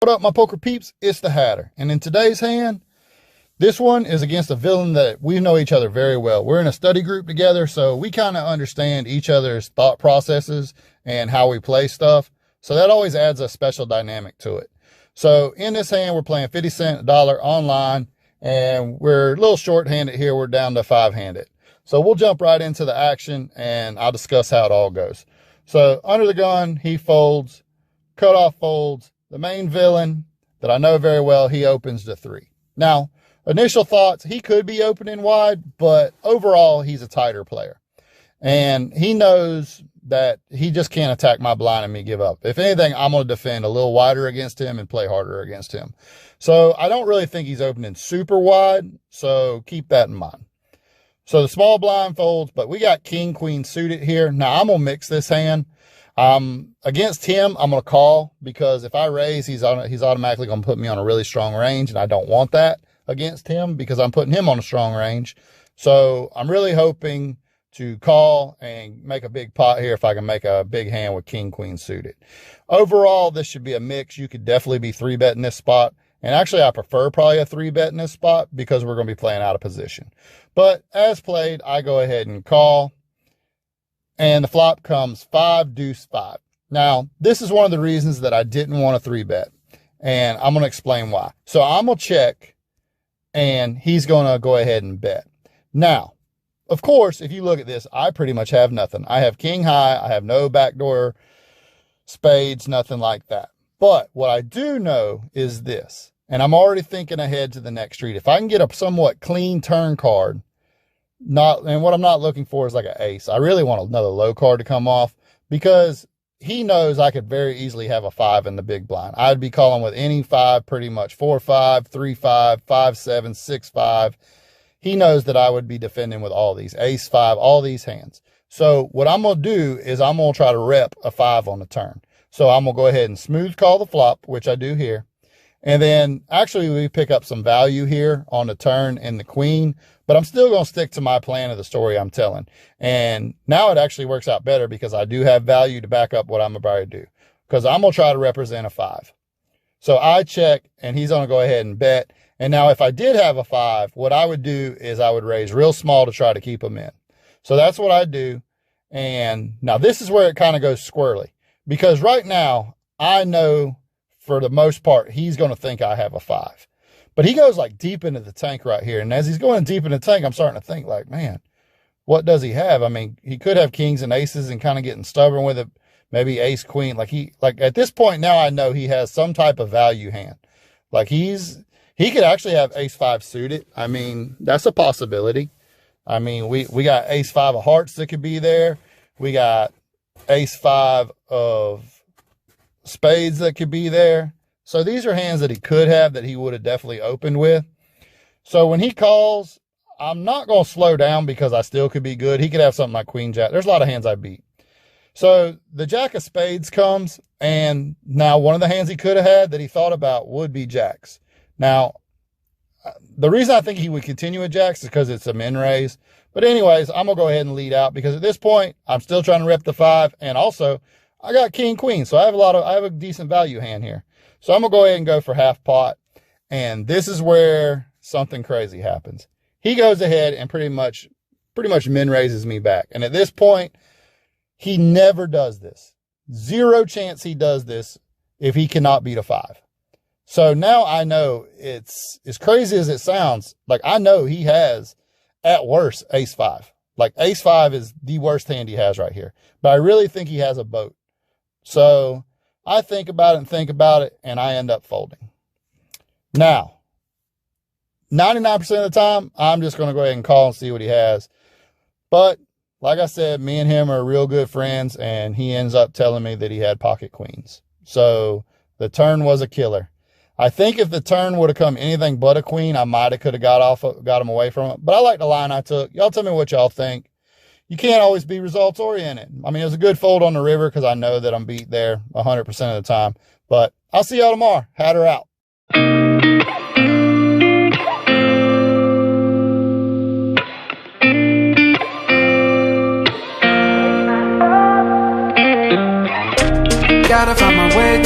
What up, my poker peeps? It's the Hatter. And in today's hand, this one is against a villain that we know each other very well. We're in a study group together, so we kind of understand each other's thought processes and how we play stuff. So that always adds a special dynamic to it. So in this hand, we're playing 50 cent dollar online, and we're a little short-handed here. We're down to 5-handed. So we'll jump right into the action, and I'll discuss how it all goes. So under the gun, he folds, cutoff folds. The main villain that I know very well, he opens to 3. Now, initial thoughts, he could be opening wide, but overall, he's a tighter player. And he knows that he just can't attack my blind and me give up. If anything, I'm going to defend a little wider against him and play harder against him. So I don't really think he's opening super wide, so keep that in mind. So the small blind folds, but we got king, queen suited here. Now, I'm going to mix this hand. Against him, I'm going to call, because if I raise, he's automatically going to put me on a really strong range, and I don't want that against him because I'm putting him on a strong range. So I'm really hoping to call and make a big pot here if I can make a big hand with king, queen suited. Overall, this should be a mix. You could definitely be 3-betting this spot. And actually, I prefer probably a 3-bet in this spot because we're going to be playing out of position. But as played, I go ahead and call. And the flop comes 5, deuce, 5. Now, this is one of the reasons that I didn't want a 3-bet. And I'm going to explain why. So I'm going to check, and he's going to go ahead and bet. Now, of course, if you look at this, I pretty much have nothing. I have king high. I have no backdoor spades, nothing like that. But what I do know is this, and I'm already thinking ahead to the next street. If I can get a somewhat clean turn card, and what I'm not looking for is like an ace. I really want another low card to come off, because he knows I could very easily have a 5 in the big blind. I'd be calling with any 5, pretty much 4-5, 3-5, 5-7, 6-5. He knows that I would be defending with all these, ace 5, all these hands. So what I'm going to do is I'm going to try to rep a 5 on the turn. So I'm going to go ahead and smooth call the flop, which I do here. And then actually we pick up some value here on the turn and the queen, but I'm still going to stick to my plan of the story I'm telling. And now it actually works out better because I do have value to back up what I'm about to do, because I'm going to try to represent a 5. So I check, and he's going to go ahead and bet. And now if I did have a 5, what I would do is I would raise real small to try to keep him in. So that's what I do. And now this is where it kind of goes squirrely, because right now I know for the most part, he's going to think I have a 5. But he goes like deep into the tank right here. And as he's going deep in the tank, I'm starting to think like, man, what does he have? I mean, he could have kings and aces and kind of getting stubborn with it. Maybe ace, queen. Like at this point now, I know he has some type of value hand. Like he could actually have ace 5 suited. I mean, that's a possibility. I mean, we got ace 5 of hearts that could be there. We got ace 5 of spades that could be there. So these are hands that he could have that he would have definitely opened with. So when he calls, I'm not going to slow down because I still could be good. He could have something like queen jack. There's a lot of hands I beat. So the jack of spades comes, and now one of the hands he could have had that he thought about would be jacks. Now, the reason I think he would continue with jacks is because it's a min raise. But anyways, I'm going to go ahead and lead out because at this point, I'm still trying to rep the 5. And also, I got king, queen. So I have a decent value hand here. So I'm going to go ahead and go for half pot. And this is where something crazy happens. He goes ahead and pretty much min raises me back. And at this point, he never does this. 0 chance he does this if he cannot beat a 5. So now I know, it's as crazy as it sounds, like I know he has at worst ace 5. Like ace 5 is the worst hand he has right here. But I really think he has a boat. So I think about it, and I end up folding. Now, 99% of the time, I'm just going to go ahead and call and see what he has. But like I said, me and him are real good friends, and he ends up telling me that he had pocket queens. So the turn was a killer. I think if the turn would have come anything but a queen, I might have could have got him away from it. But I like the line I took. Y'all tell me what y'all think. You can't always be results oriented. I mean, it was a good fold on the river because I know that I'm beat there 100% of the time. But I'll see y'all tomorrow. Hatter out. Gotta find my way